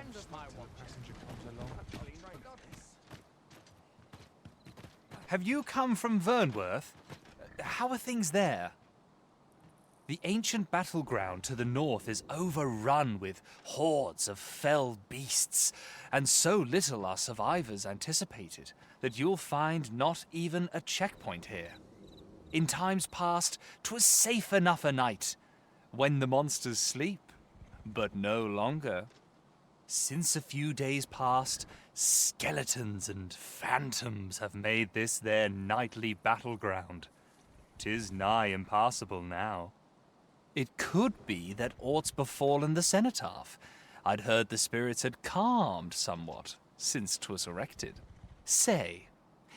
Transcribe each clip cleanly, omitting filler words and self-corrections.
friend of mine one passenger comes along. Actually, forgot this. Have you come from Vernworth? How are things there? The ancient battleground to the north is overrun with hordes of fell beasts, and so little are survivors anticipated that you'll find not even a checkpoint here. In times past, 'twas safe enough a night, when the monsters sleep, but no longer. Since a few days past, skeletons and phantoms have made this their nightly battleground. 'Tis nigh impassable now. It could be that aught's befallen the cenotaph. I'd heard the spirits had calmed somewhat since 'twas erected. Say,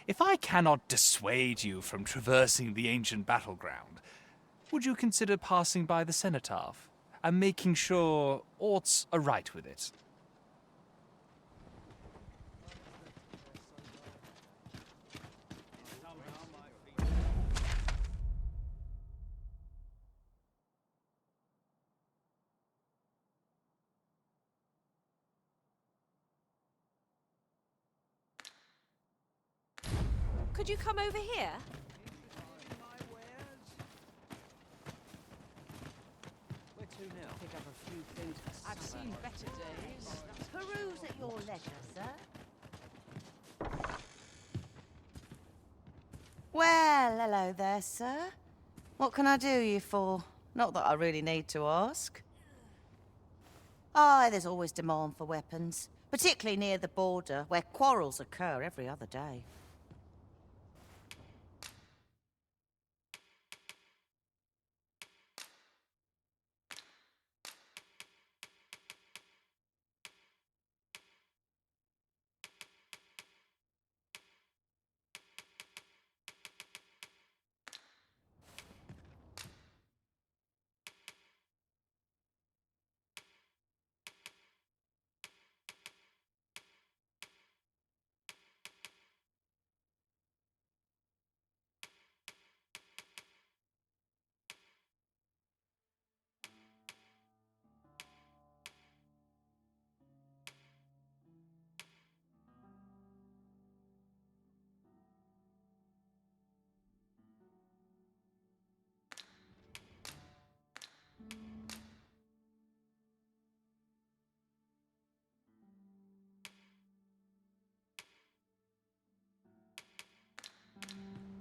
if I cannot dissuade you from traversing the ancient battleground, would you consider passing by the cenotaph and making sure aught's aright with it? Could you come over here? Where to now? Pick up a few things. I've seen better days. Peruse at your leisure, sir. Well, hello there, sir. What can I do you for? Not that I really need to ask. Aye, there's always demand for weapons, particularly near the border, where quarrels occur every other day.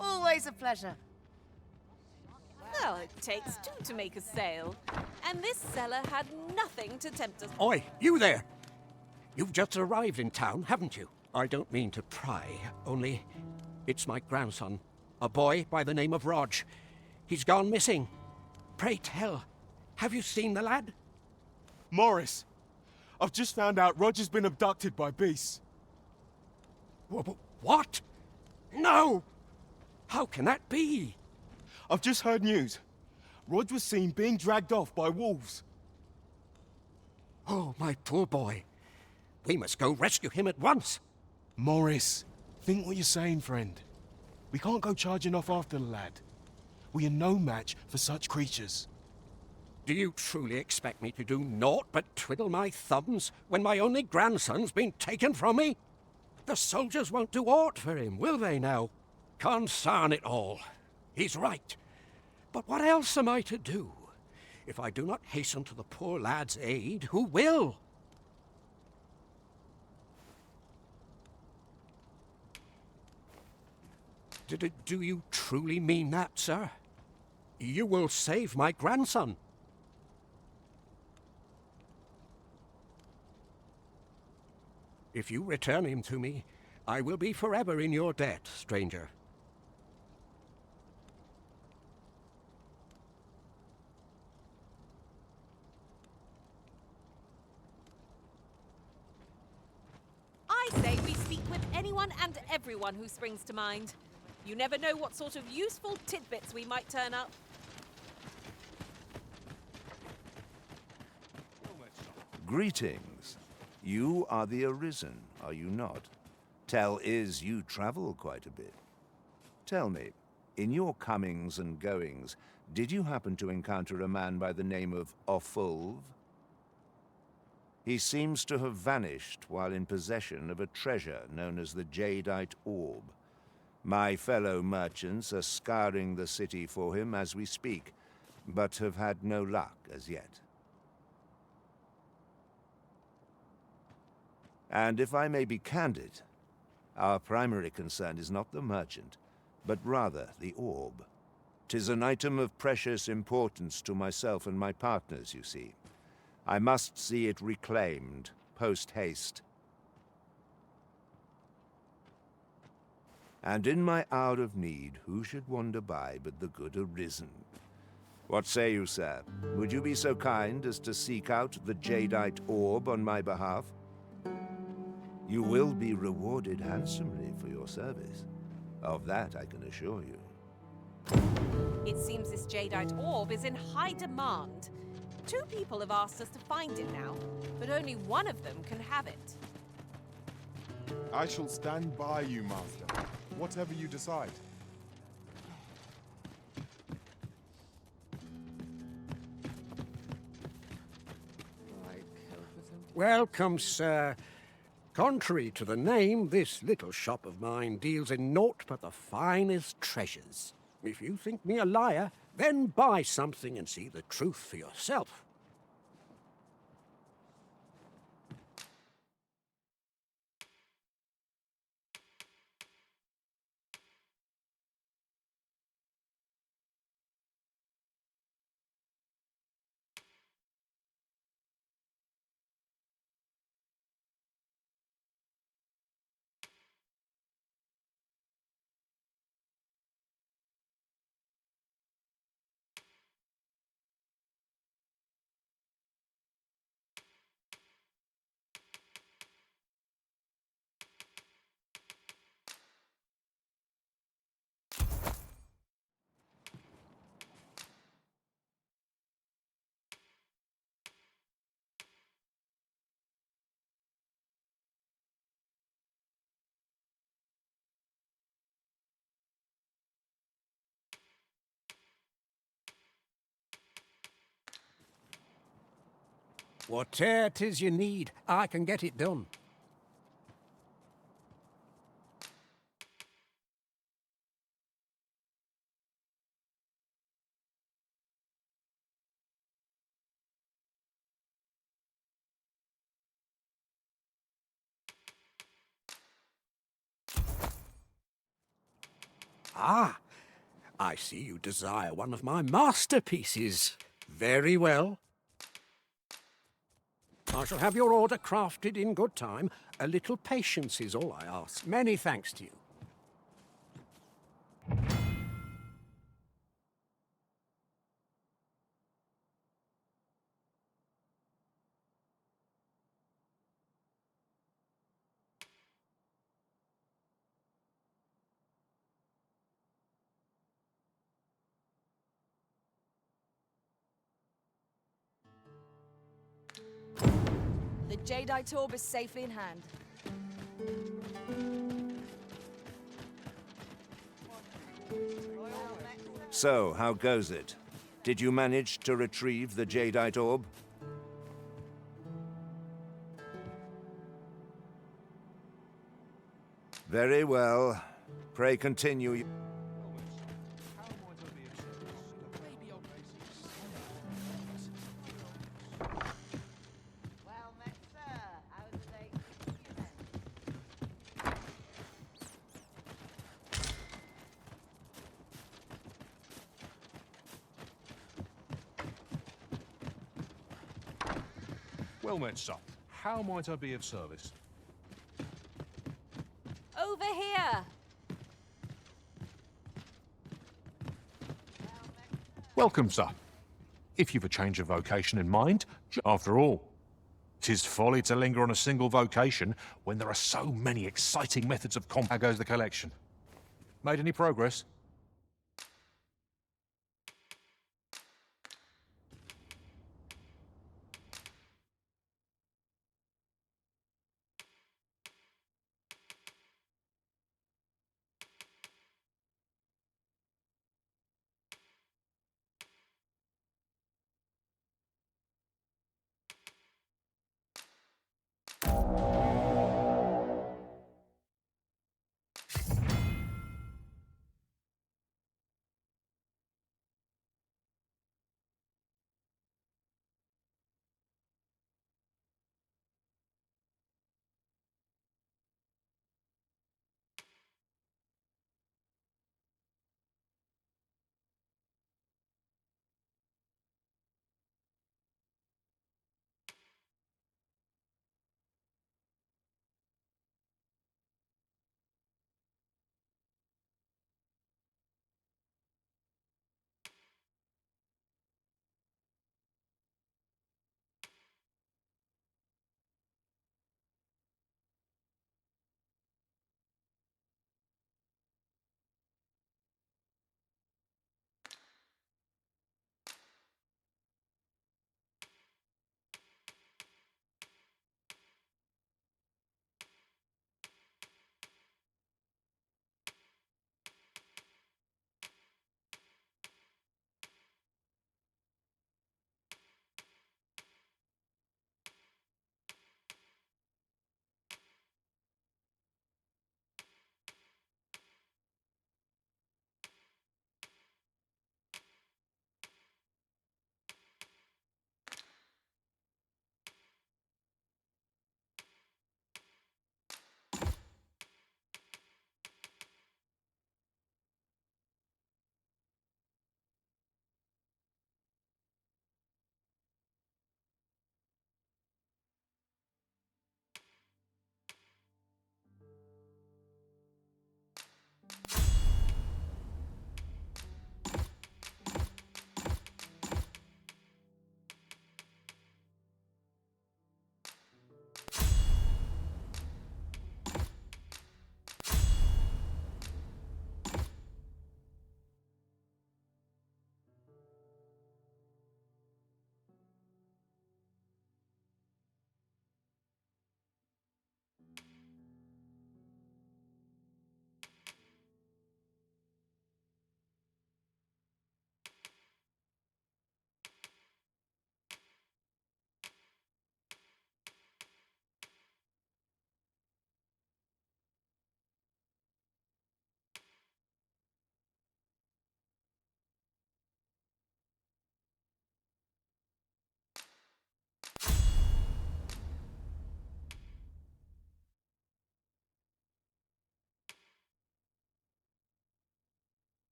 Always a pleasure. Well, it takes two to make a sale. And this seller had nothing to tempt us. Oi, you there! You've just arrived in town, haven't you? I don't mean to pry, only it's my grandson, a boy by the name of Rog. He's gone missing. Pray tell, have you seen the lad? Morris, I've just found out Roger's been abducted by beasts. What? No! How can that be? I've just heard news. Rog was seen being dragged off by wolves. Oh, my poor boy. We must go rescue him at once. Morris, think what you're saying, friend. We can't go charging off after the lad. We are no match for such creatures. Do you truly expect me to do naught but twiddle my thumbs when my only grandson's been taken from me? The soldiers won't do aught for him, will they now? Consarn it all. He's right. But what else am I to do? If I do not hasten to the poor lad's aid, who will? Do you truly mean that, sir? You will save my grandson. If you return him to me, I will be forever in your debt, stranger. I say we speak with anyone and everyone who springs to mind. You never know what sort of useful tidbits we might turn up. Greetings. You are the Arisen, are you not? Tell is you travel quite a bit. Tell me, in your comings and goings, did you happen to encounter a man by the name of Offulv? He seems to have vanished while in possession of a treasure known as the Jadeite Orb. My fellow merchants are scouring the city for him as we speak, but have had no luck as yet. And if I may be candid, our primary concern is not the merchant, but rather the orb. 'Tis an item of precious importance to myself and my partners, you see. I must see it reclaimed, post-haste. And in my hour of need, who should wander by but the good Arisen? What say you, sir? Would you be so kind as to seek out the Jadeite Orb on my behalf? You will be rewarded handsomely for your service. Of that I can assure you. It seems this Jadeite orb is in high demand. 2 people have asked us to find it now, but only one of them can have it. I shall stand by you, Master. Whatever you decide. Welcome, sir. Contrary to the name, this little shop of mine deals in naught but the finest treasures. If you think me a liar, then buy something and see the truth for yourself. Whate'er 'tis you need, I can get it done. Ah, I see you desire one of my masterpieces. Very well. I shall have your order crafted in good time. A little patience is all I ask. Many thanks to you. The Jadeite Orb is safely in hand. So, how goes it? Did you manage to retrieve the Jadeite Orb? Very well. Pray continue. Well met, sir. How's the day treating you then? Well met, sir. How might I be of service? Over here! Welcome, sir. If you've a change of vocation in mind, after all, 'tis folly to linger on a single vocation when there are so many exciting methods of combat. How goes the collection? Made any progress?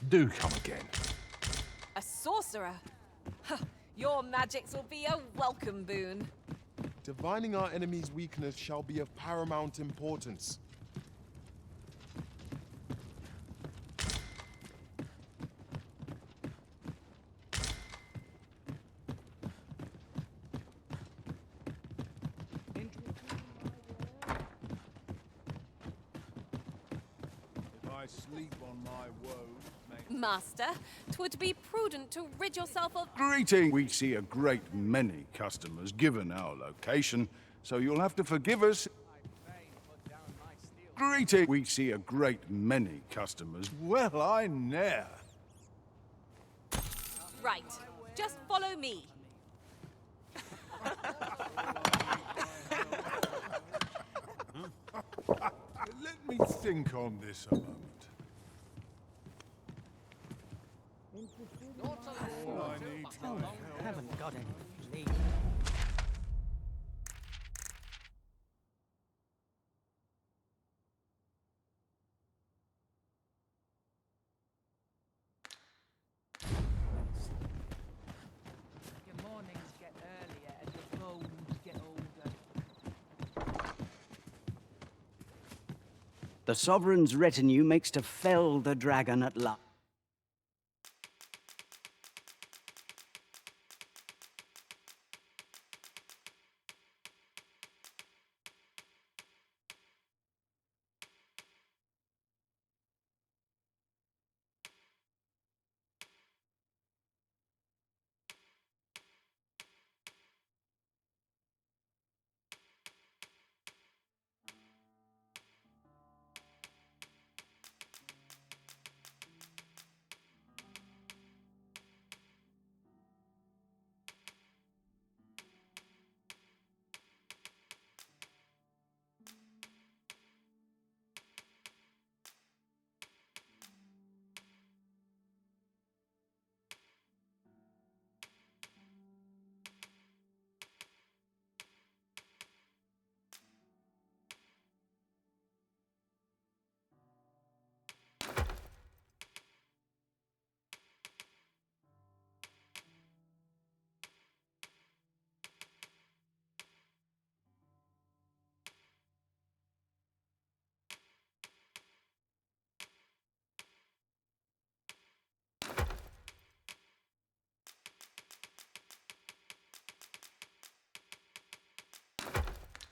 Do come again. A sorcerer? Huh, your magics will be a welcome boon. Divining our enemy's weakness shall be of paramount importance. If I sleep on my woes, may... Master, 'twould be prudent to rid yourself of... Greeting! We see a great many customers given our location, so you'll have to forgive us. Greeting! We see a great many customers. Well, I ne'er. Right, just follow me. Let me think on this a moment. All I need I haven't got any. Please. Your mornings get earlier and your bones get older. The Sovereign's retinue makes to fell the dragon at last.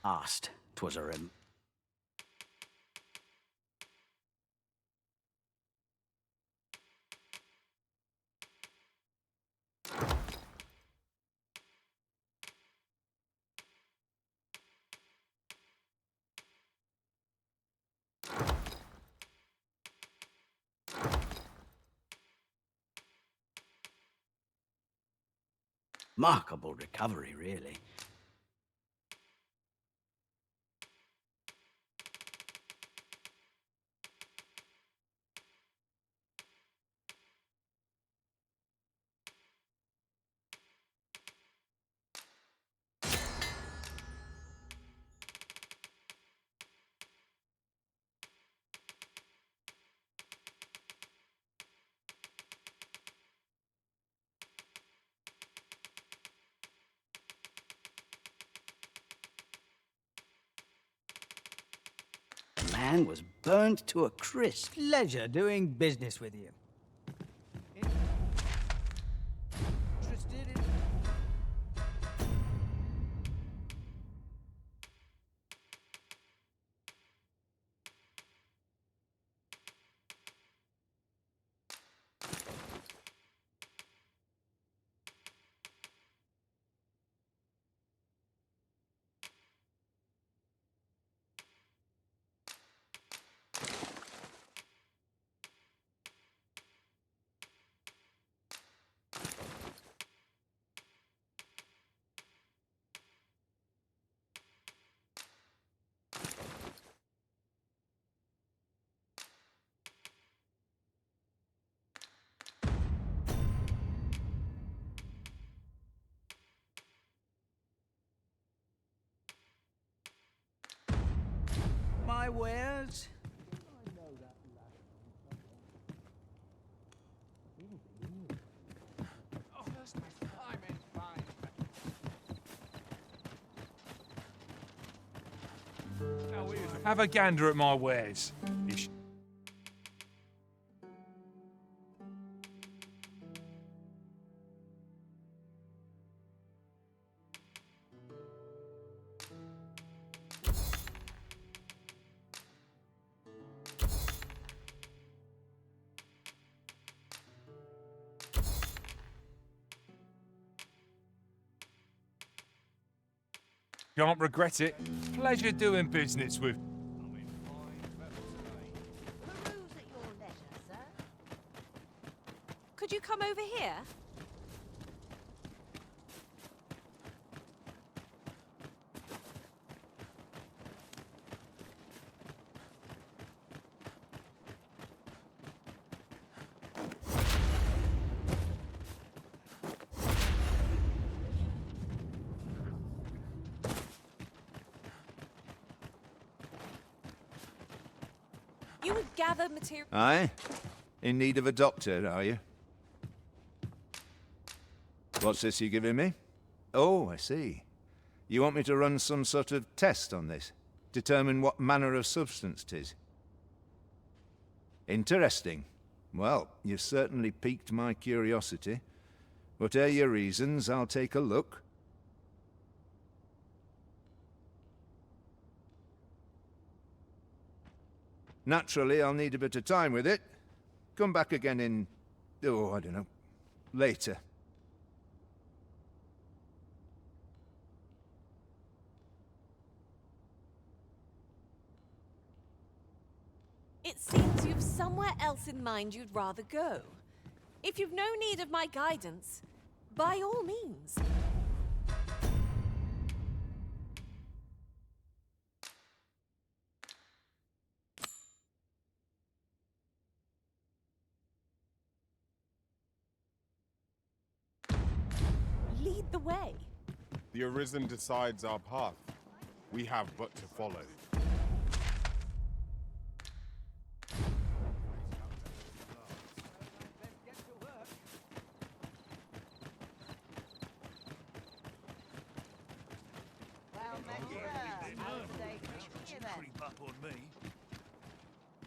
Asked, 'twas a rim. Remarkable recovery, really. The man was burnt to a crisp. Pleasure doing business with you. Interested in... My wares? Have a gander at my wares. Can't regret it. Pleasure doing business with. Could you come over here? You would gather material. Aye? In need of a doctor, are you? What's this you're giving me? Oh, I see. You want me to run some sort of test on this? Determine what manner of substance 'tis? Interesting. Well, you've certainly piqued my curiosity. Whatever your reasons, I'll take a look. Naturally, I'll need a bit of time with it. Come back again in... oh, I don't know. Later. It seems you've somewhere else in mind you'd rather go. If you've no need of my guidance, by all means. Lead the way. The Arisen decides our path. We have but to follow.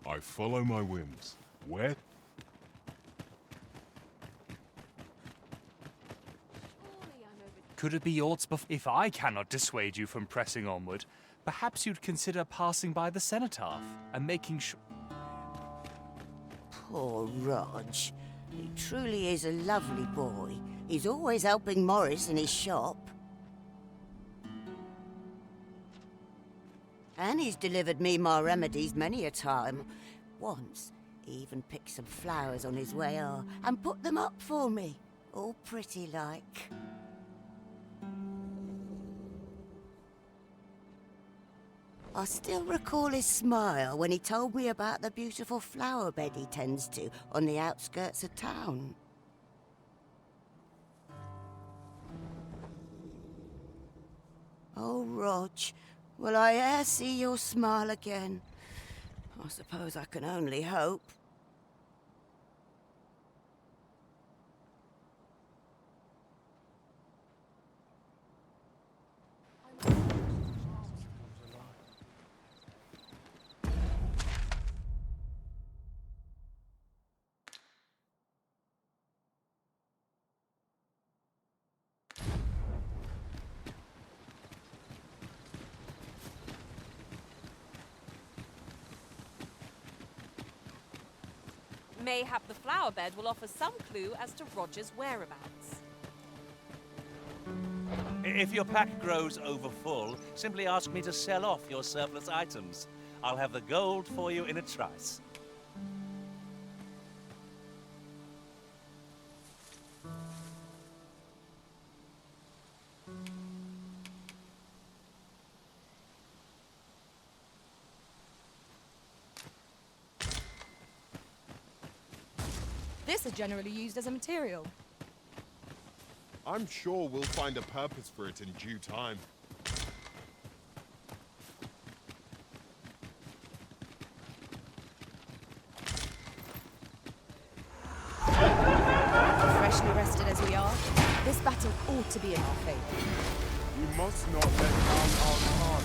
I follow my whims. Where? Could it be aught if I cannot dissuade you from pressing onward, perhaps you'd consider passing by the cenotaph and making sure... Poor Rog. He truly is a lovely boy. He's always helping Morris in his shop. And he's delivered me my remedies many a time. Once, he even picked some flowers on his way and put them up for me. All pretty like. I still recall his smile when he told me about the beautiful flower bed he tends to on the outskirts of town. Oh, Rog, will I e'er see your smile again? I suppose I can only hope. Mayhap the flower bed will offer some clue as to Roger's whereabouts. If your pack grows over full, simply ask me to sell off your surplus items. I'll have the gold for you in a trice. This is generally used as a material. I'm sure we'll find a purpose for it in due time. Freshly rested as we are, this battle ought to be in our favor. We must not let down our guard.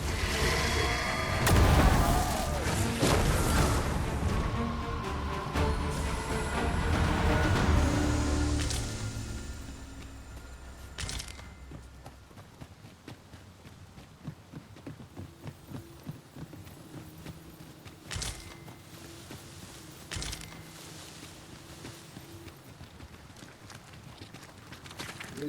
I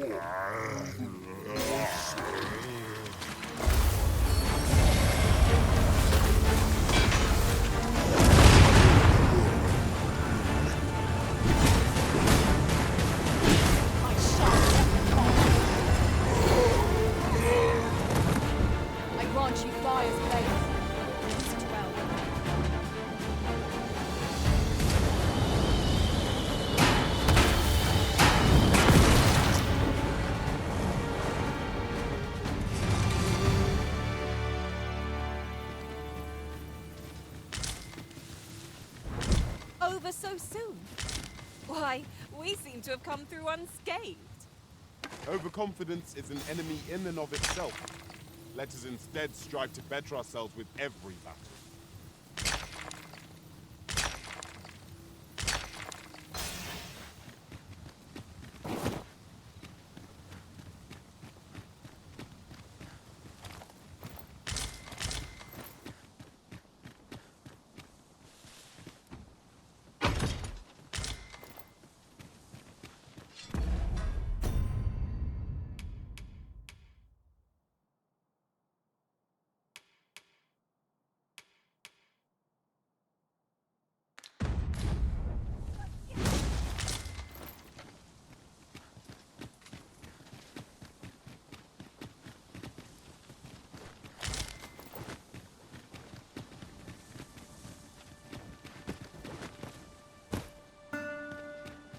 grant you fire's blaze. Least 12. Over so soon? Why, we seem to have come through unscathed. Overconfidence is an enemy in and of itself. Let us instead strive to better ourselves with every battle.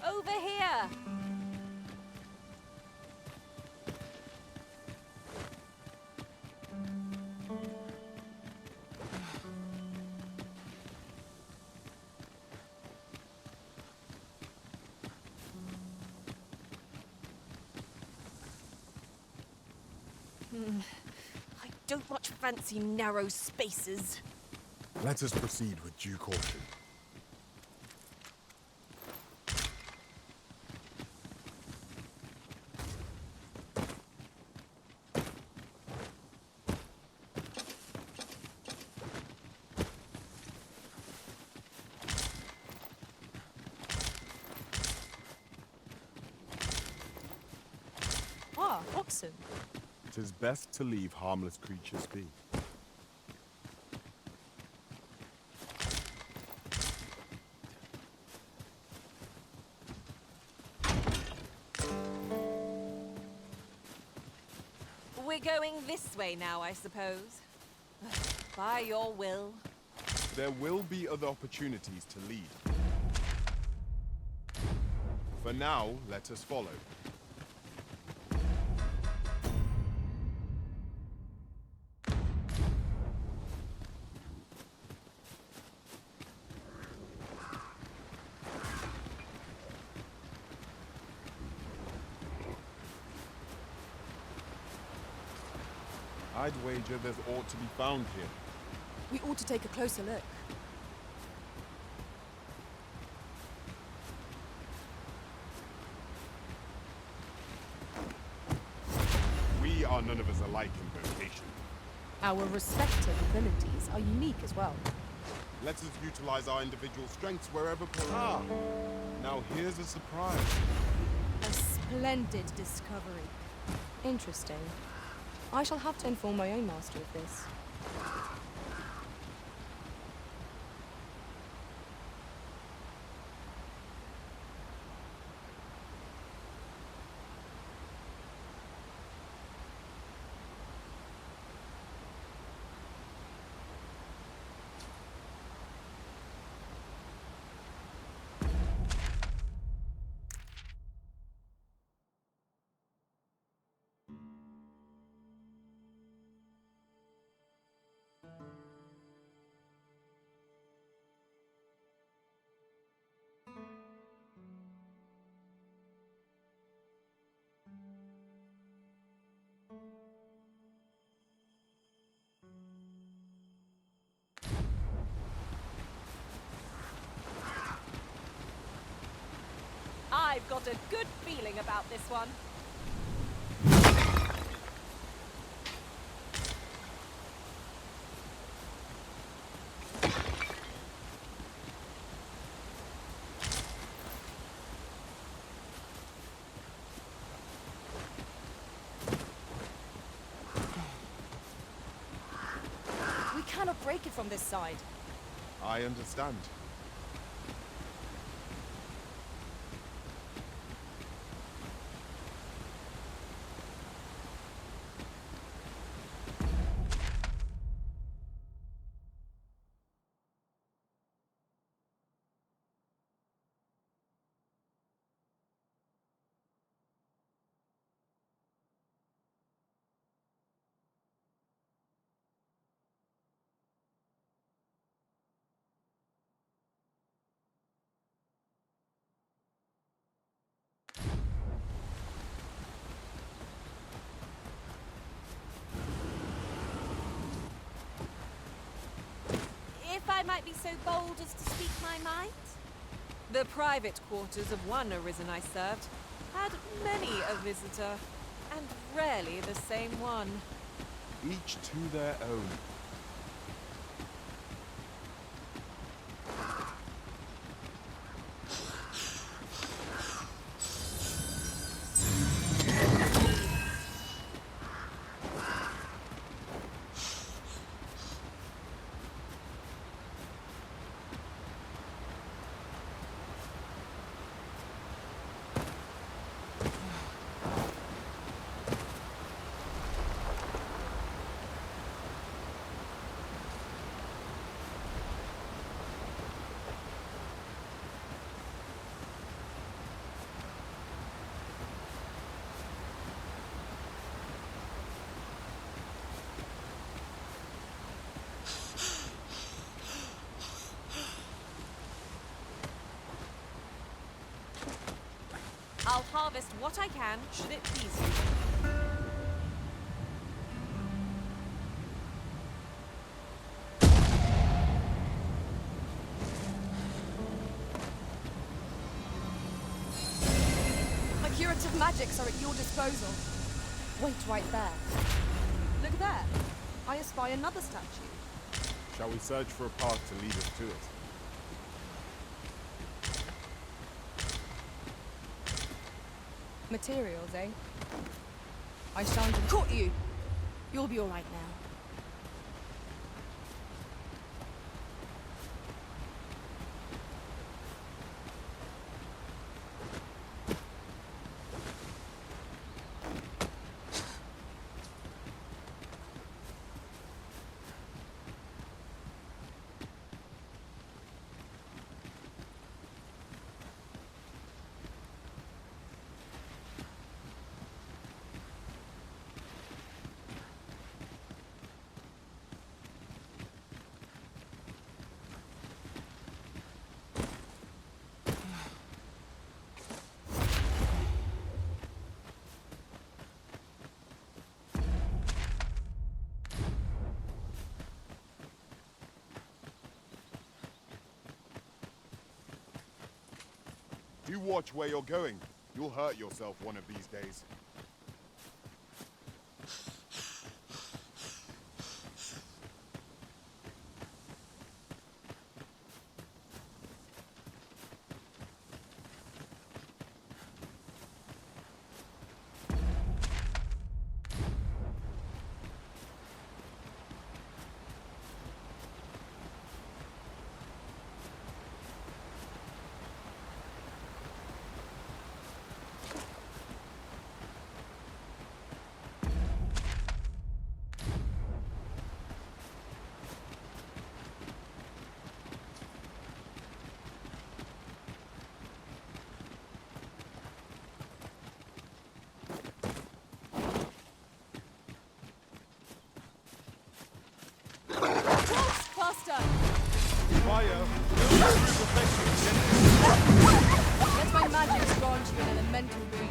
Over here! I don't much fancy narrow spaces. Let us proceed with due caution. Ah, oxen. 'Tis best to leave harmless creatures be. We're going this way now, I suppose. By your will. There will be other opportunities to lead. For now, let us follow. I'd wager there's aught to be found here. We ought to take a closer look. We are none of us alike in vocation. Our respective abilities are unique as well. Let us utilize our individual strengths wherever possible. Ah! Now here's a surprise. A splendid discovery. Interesting. I shall have to inform my own master of this. I've got a good feeling about this one. break it from this side. I understand. If I might be so bold as to speak my mind? The private quarters of one Arisen I served had many a visitor, and rarely the same one. Each to their own. I'll harvest what I can, should it please you. My curative magics are at your disposal. Wait right there. Look there. I espy another statue. Shall we search for a path to lead us to it? Materials, eh? I shan't have caught you. You'll be all right now. You watch where you're going. You'll hurt yourself one of these days. Faster! Fire! Let my magic grant you an elemental boon.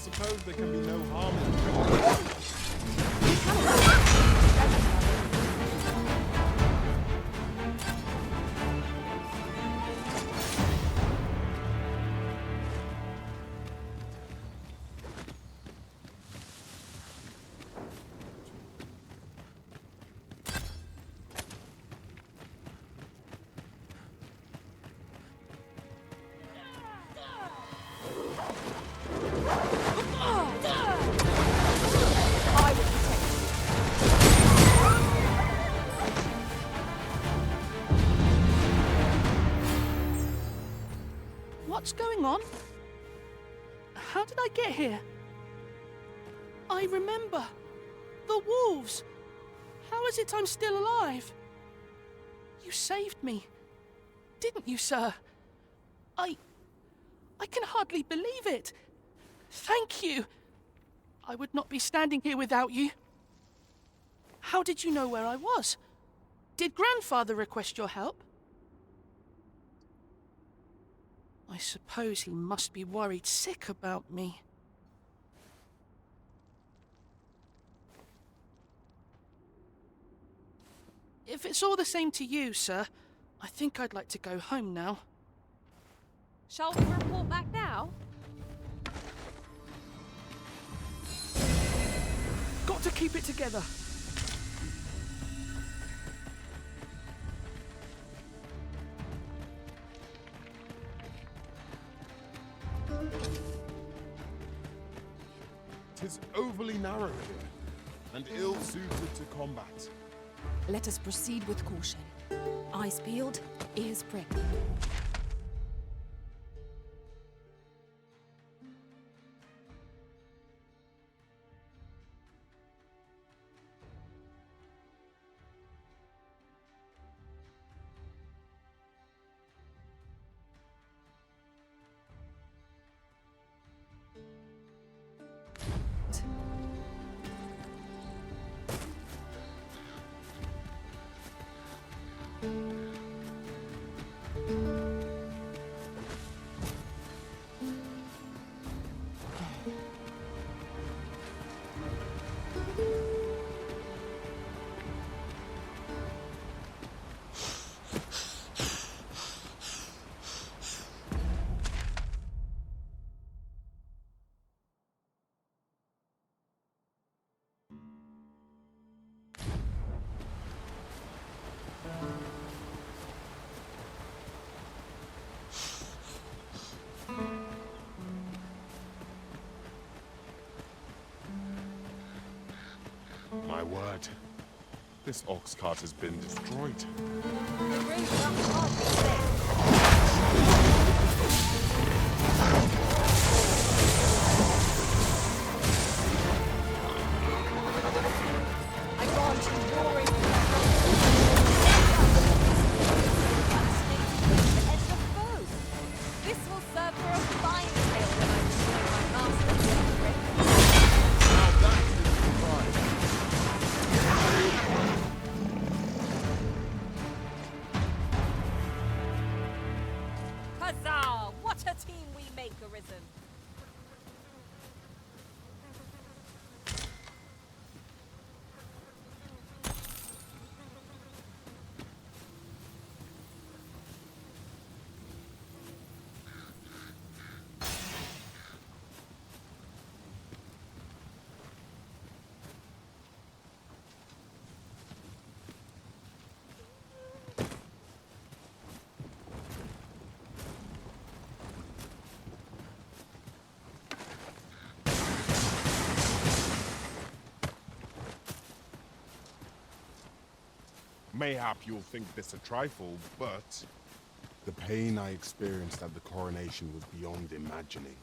suppose there can be no harm in What's going on? How did I get here? I remember. The wolves! How is it I'm still alive? You saved me. Didn't you, sir? I can hardly believe it. Thank you. I would not be standing here without you. How did you know where I was? Did Grandfather request your help? I suppose he must be worried sick about me. If it's all the same to you, sir, I think I'd like to go home now. Shall we report back now? Got to keep it together. Tis overly narrow here, and ill-suited to combat. Let us proceed with caution. Eyes peeled, ears pricked. My word. This ox cart has been destroyed. The road runs hardly safe. I grant you roaring edge of foe. This will serve for a fine tale when I return my master. Now that is surprise. Huzzah! What a team we make, Arisen! Mayhap you'll think this a trifle, but the pain I experienced at the coronation was beyond imagining.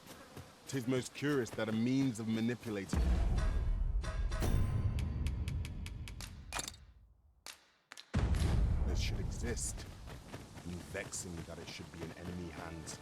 'Tis most curious that a means of manipulating this should exist, and vexing that it should be in enemy hands.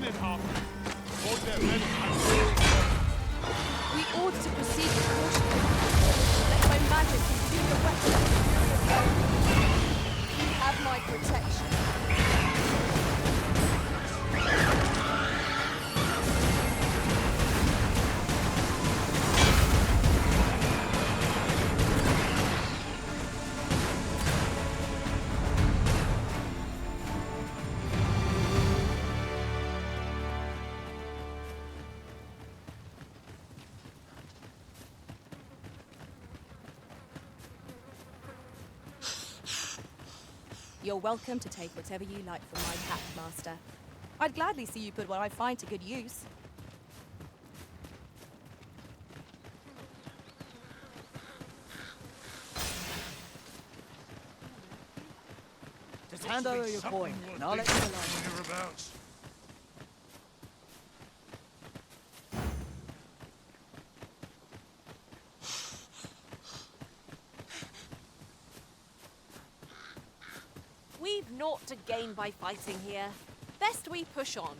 men in half. Hold their men We order to proceed with caution. Let my magic consume the weapon of the You have my protection. You're welcome to take whatever you like from my pack, Master. I'd gladly see you put what I find to good use. Just hand over your coin, and I'll let you alone. hereabouts. We've naught to gain by fighting here. Best we push on.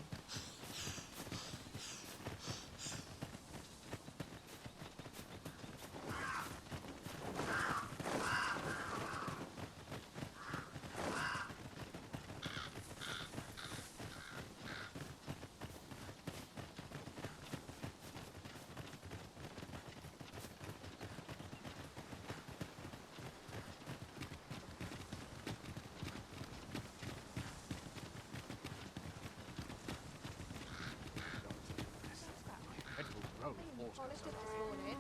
Polished it this morning.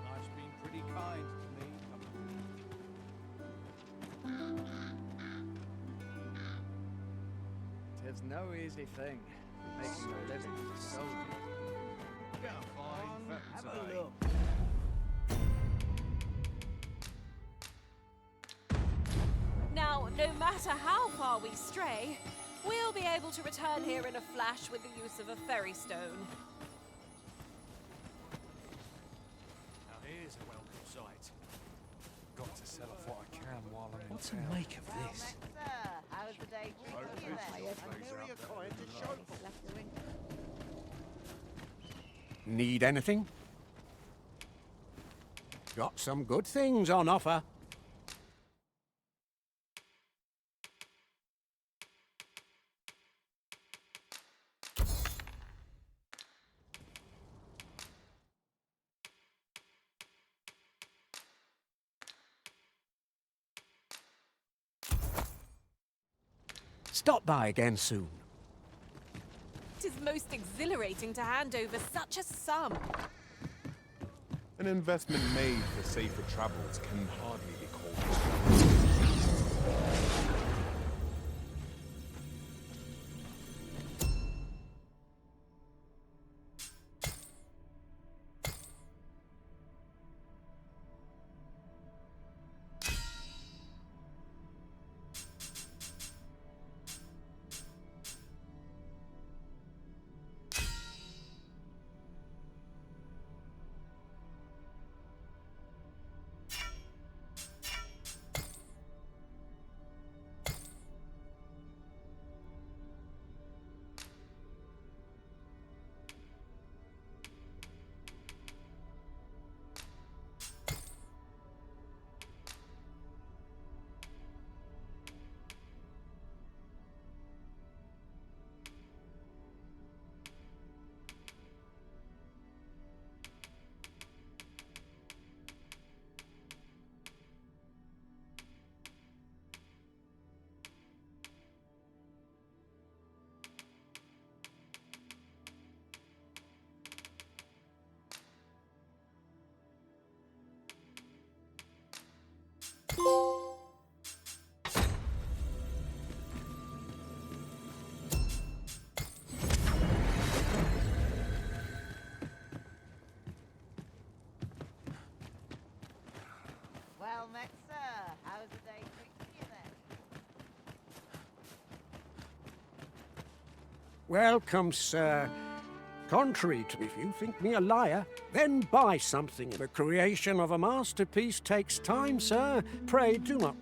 Life's been pretty kind to me. Tis no easy thing, making a living as a soldier. Have a look. Now, no matter how far we stray, we'll be able to return here in a flash with the use of a ferry stone. Now here's a welcome sight. Got to sell off what I can while I'm in What to town. make of this? How's the day treating you? Need anything? Got some good things on offer. Stop by again soon. It is most exhilarating to hand over such a sum. An investment made for safer travels can hardly be called. Well met, sir. How's the day treating you then? Welcome, sir. Contrary to if you think me a liar, then buy something. The creation of a masterpiece takes time, sir. Pray do not.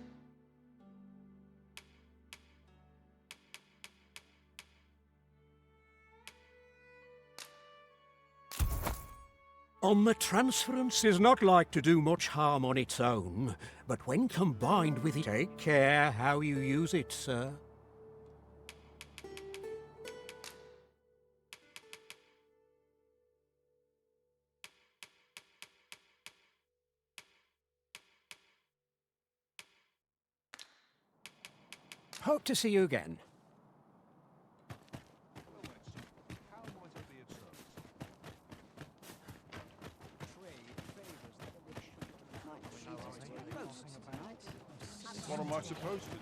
On the transference is not like to do much harm on its own, but when combined with it, take care how you use it, sir. Hope to see you again. What am I supposed to do?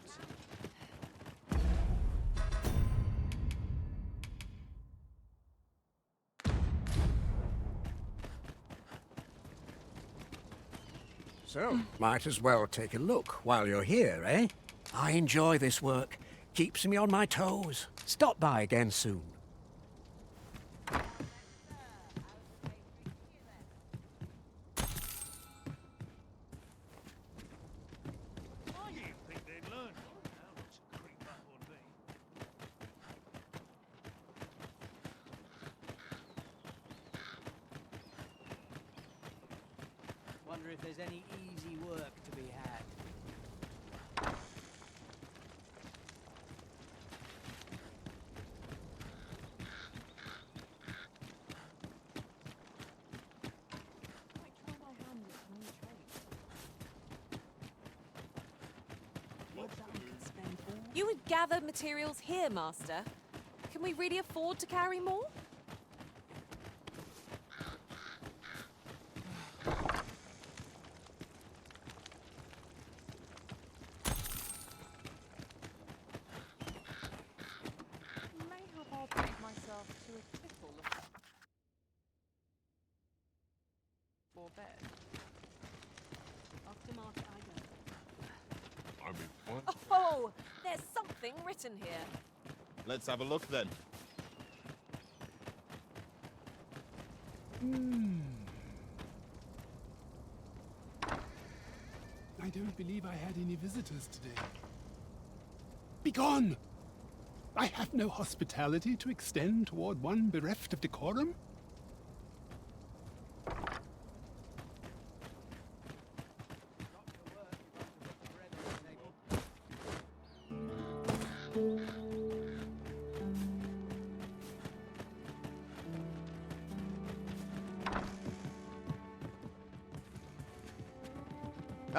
So, might as well take a look while you're here, eh? I enjoy this work. Keeps me on my toes. Stop by again soon. Wonder if there's any easy work to be had. You would gather materials here, Master. Can we really afford to carry more? Mayhap I'll treat myself to a tipple for bed. After market I go. I mean, what? Oh, there's something written here. Let's have a look then. I don't believe I had any visitors today. Begone! I have no hospitality to extend toward one bereft of decorum.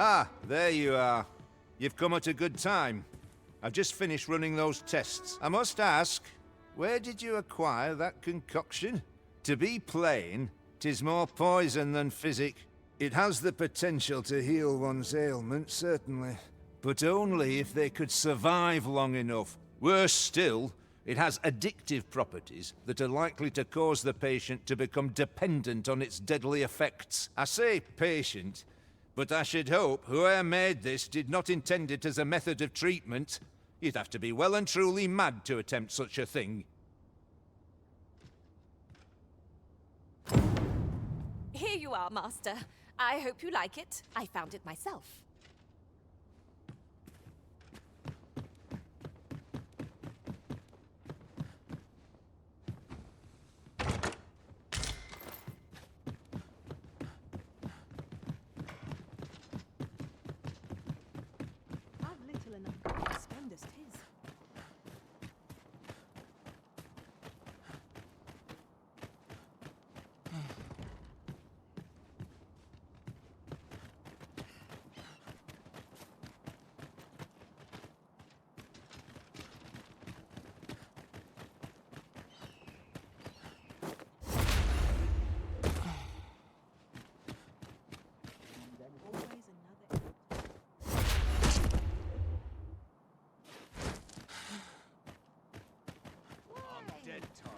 Ah, there you are. You've come at a good time. I've just finished running those tests. I must ask, where did you acquire that concoction? To be plain, 'tis more poison than physic. It has the potential to heal one's ailments, certainly, but only if they could survive long enough. Worse still, it has addictive properties that are likely to cause the patient to become dependent on its deadly effects. I say patient, but I should hope whoever made this did not intend it as a method of treatment. You'd have to be well and truly mad to attempt such a thing. Here you are, Master. I hope you like it. I found it myself. I've little enough to spend as 'tis.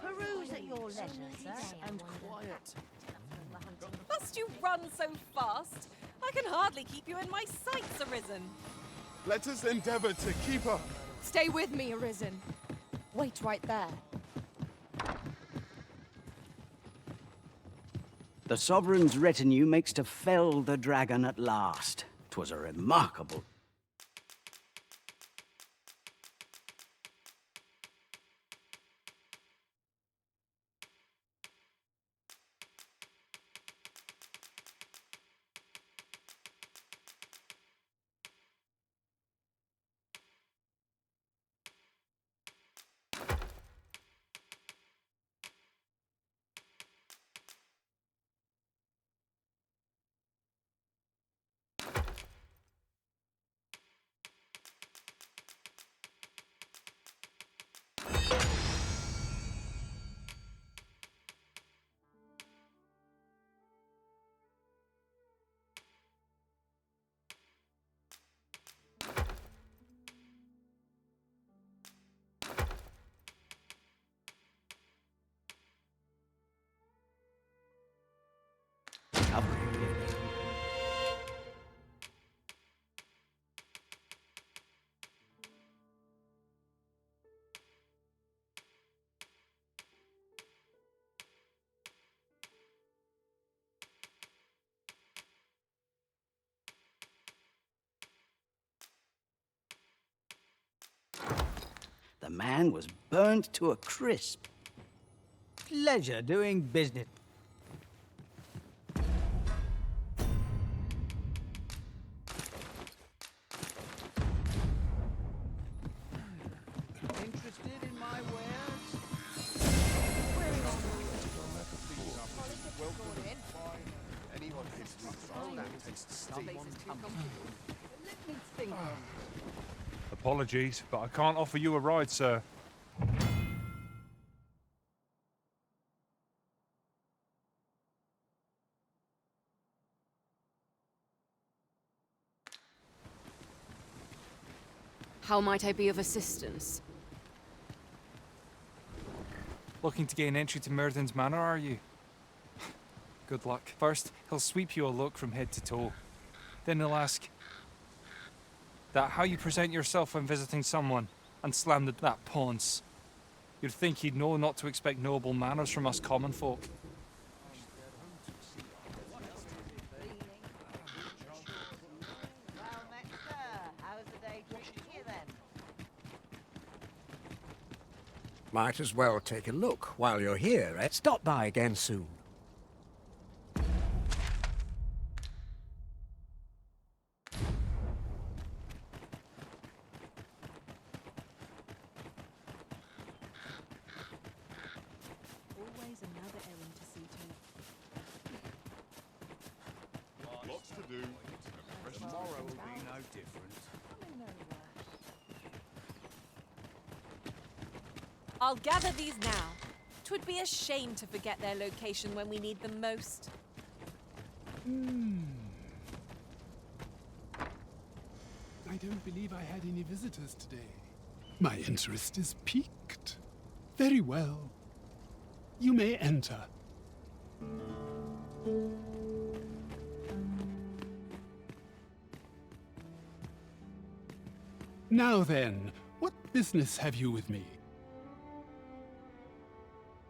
Peruse at your leisure, sir. And quiet. Must you run so fast? I can hardly keep you in my sights, Arisen. Let us endeavor to keep up. Stay with me, Arisen. Wait right there. The Sovereign's retinue makes to fell the dragon at last. 'Twas a remarkable... The man was burnt to a crisp. Pleasure doing business. Interested in my wares? Anyone Let me think. Apologies, but I can't offer you a ride, sir. How might I be of assistance? Looking to gain entry to Myrddin's Manor, are you? Good luck. First, he'll sweep you a look from head to toe. Then he'll ask that how you present yourself when visiting someone, and slam that ponce. You'd think he'd know not to expect noble manners from us common folk. Well, Maister, how's the day treating you then? Might as well take a look while you're here, eh? Stop by again soon. Always another errand to see to. Lots to do. Tomorrow will be no different. I'll gather these now. 'Twould be a shame to forget their location when we need them most. I don't believe I had any visitors today. My interest is piqued. Very well. You may enter. Now then, what business have you with me?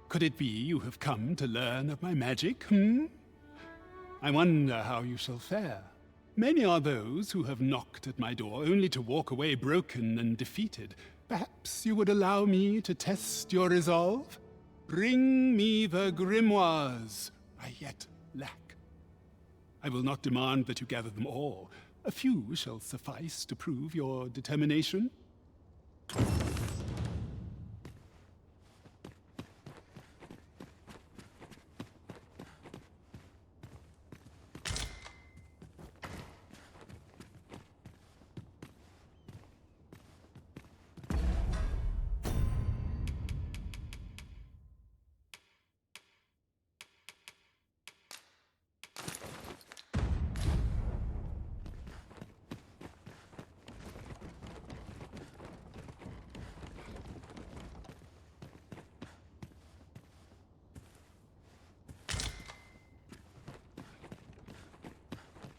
Could it be you have come to learn of my magic, I wonder how you shall fare. Many are those who have knocked at my door only to walk away broken and defeated. Perhaps you would allow me to test your resolve? Bring me the grimoires I yet lack. I will not demand that you gather them all. A few shall suffice to prove your determination.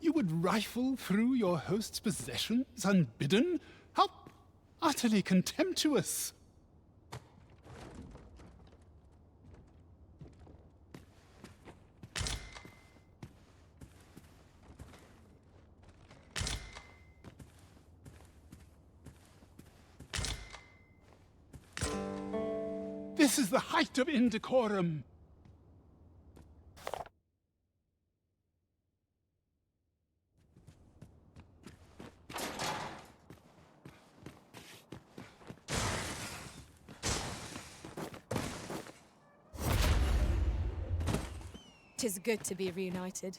You would rifle through your host's possessions unbidden? How utterly contemptuous! This is the height of indecorum. Tis good to be reunited.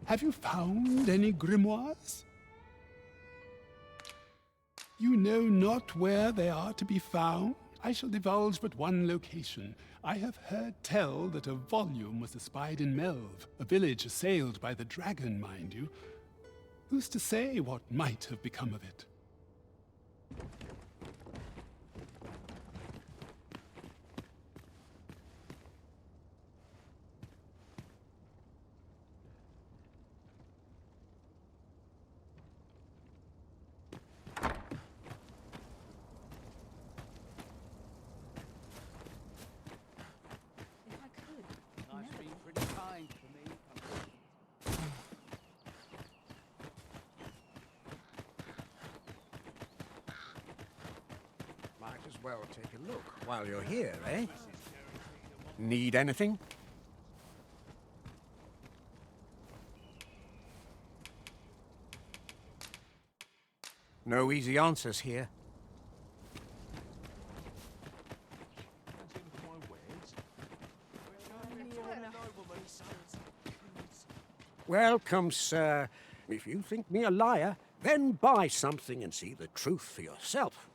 Have you found any grimoires? You know not where they are to be found? I shall divulge but one location. I have heard tell that a volume was espied in Melve, a village assailed by the dragon, mind you. Who's to say what might have become of it? Might as well take a look while you're here, eh? Need anything? No easy answers here. Welcome, sir. If you think me a liar, then buy something and see the truth for yourself.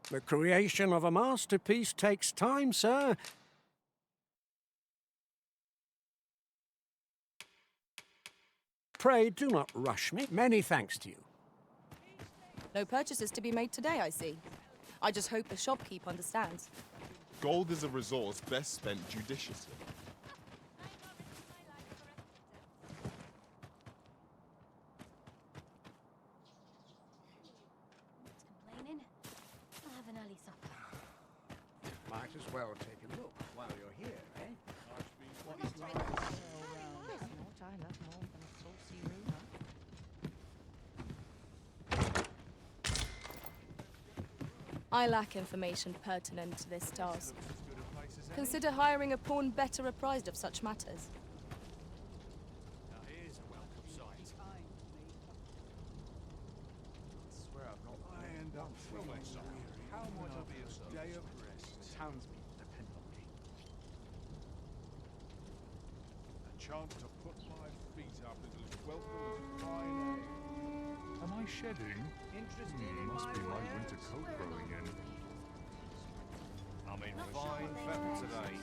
The creation of a masterpiece takes time, sir. Pray do not rush me. Many thanks to you. No purchases to be made today, I see. I just hope the shopkeep understands. Gold is a resource best spent judiciously. Complaining? I'll have an early supper. Might as well take a look while you're here, eh? I lack information pertinent to this task. Consider hiring a pawn better apprised of such matters. Now here's a welcome sight. I swear I've not ironed up how might I be a day of rest? The townspeople depend on me. A chance to put my feet up is as welcome as fine ale. Am I shedding? Must be my winter coat growing in. I'm in fine feather today.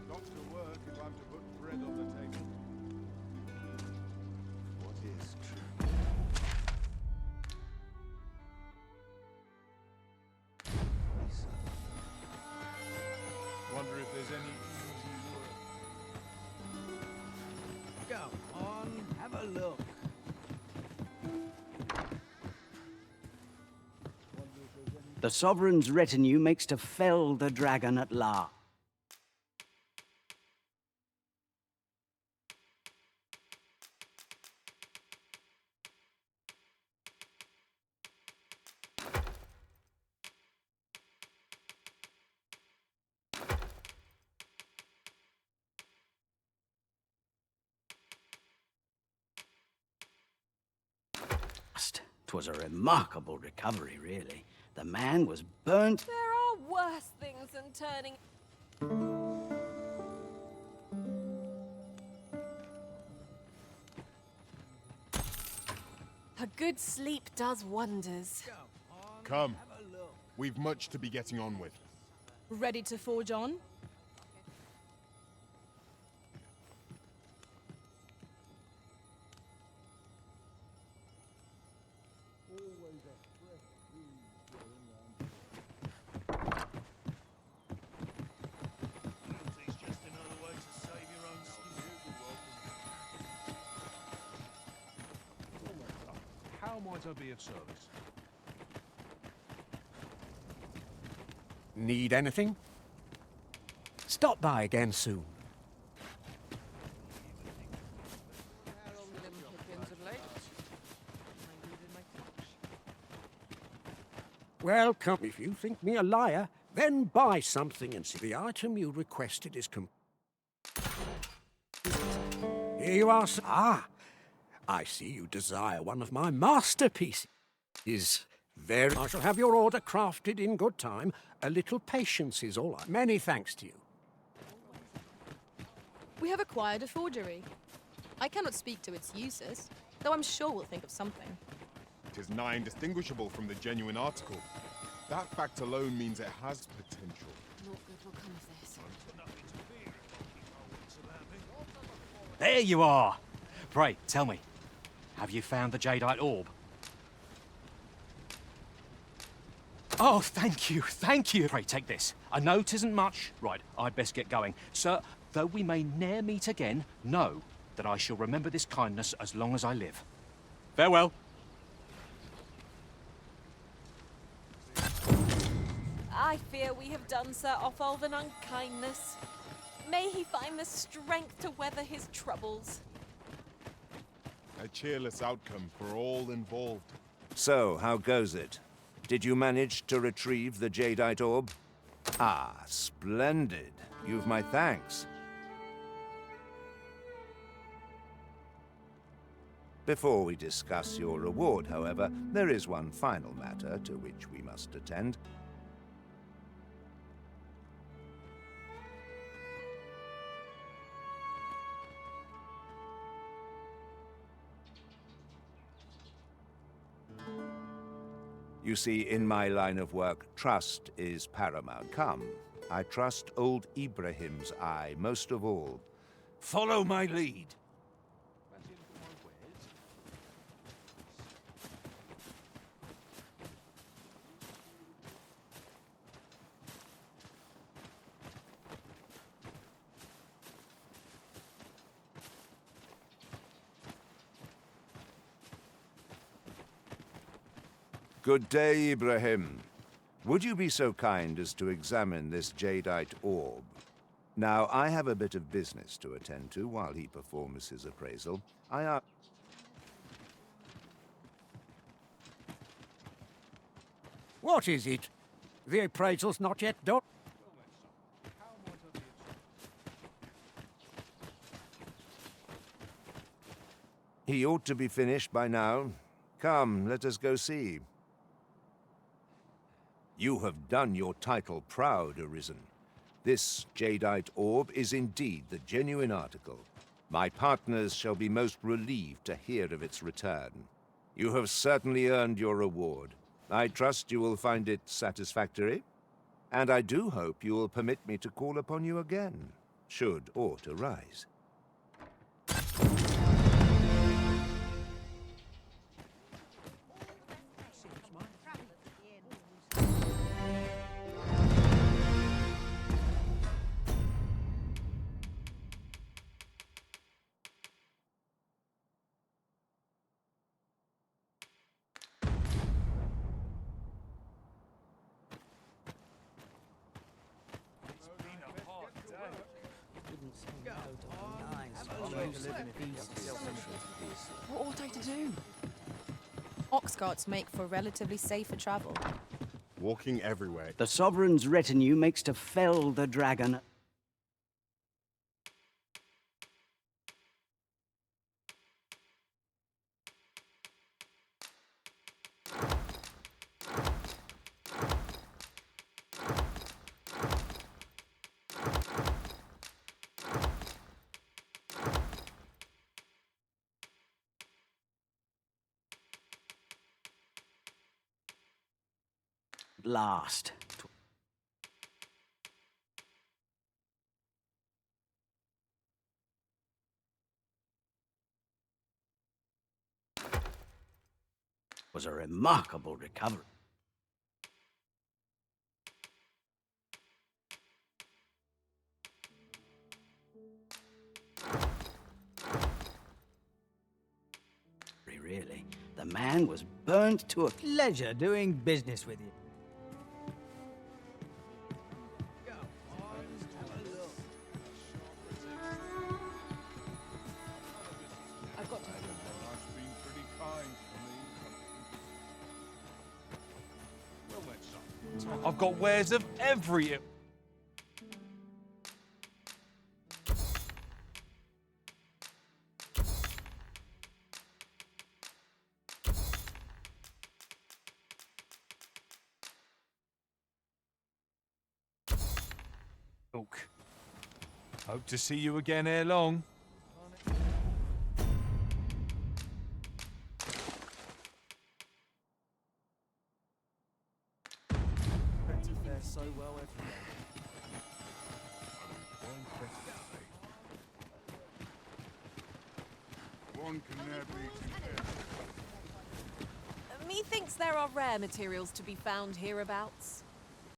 Got to work if I'm to put bread on the table. What is true? Wonder if there's any easy work. Come on, have a look. The Sovereign's retinue makes to fell the dragon at last. 'Twas a remarkable recovery, really. The man was burnt. There are worse things than turning... A good sleep does wonders. Come. We've much to be getting on with. Ready to forge on? How might I be of service? Need anything? Stop by again soon. Well, come. If you think me a liar, then buy something and see the item you requested is Here you are, sir. Ah, I see you desire one of my masterpieces. I shall have your order crafted in good time. A little patience is all. Many thanks to you. We have acquired a forgery. I cannot speak to its uses, though I'm sure we'll think of something. It is nigh indistinguishable from the genuine article. That fact alone means it has potential. Not good will come of this. There you are! Pray, tell me, have you found the jadeite orb? Oh, thank you, thank you! Pray, take this. I know 'tisn't much. Right, I'd best get going. Sir, though we may ne'er meet again, know that I shall remember this kindness as long as I live. Farewell. I fear we have done Sir Otholf an unkindness. May he find the strength to weather his troubles. A cheerless outcome for all involved. So, how goes it? Did you manage to retrieve the jadeite orb? Ah, splendid. You've my thanks. Before we discuss your reward, however, there is one final matter to which we must attend. You see, in my line of work, trust is paramount. Come, I trust old Ibrahim's eye most of all. Follow my lead. Good day, Ibrahim. Would you be so kind as to examine this jadeite orb? Now, I have a bit of business to attend to while he performs his appraisal. What is it? The appraisal's not yet done. He ought to be finished by now. Come, let us go see. You have done your title proud, Arisen. This jadeite orb is indeed the genuine article. My partners shall be most relieved to hear of its return. You have certainly earned your reward. I trust you will find it satisfactory. And I do hope you will permit me to call upon you again, should aught arise. What ought I to do? Ox carts make for relatively safer travel. Walking everywhere. The Sovereign's retinue makes to fell the dragon. Last. Was a remarkable recovery. Really, the man was burnt to a pleasure doing business with you. I've got to. I've got wares of every... Look, hope to see you again ere long. So well every day. One can never be too Methinks there are rare materials to be found hereabouts.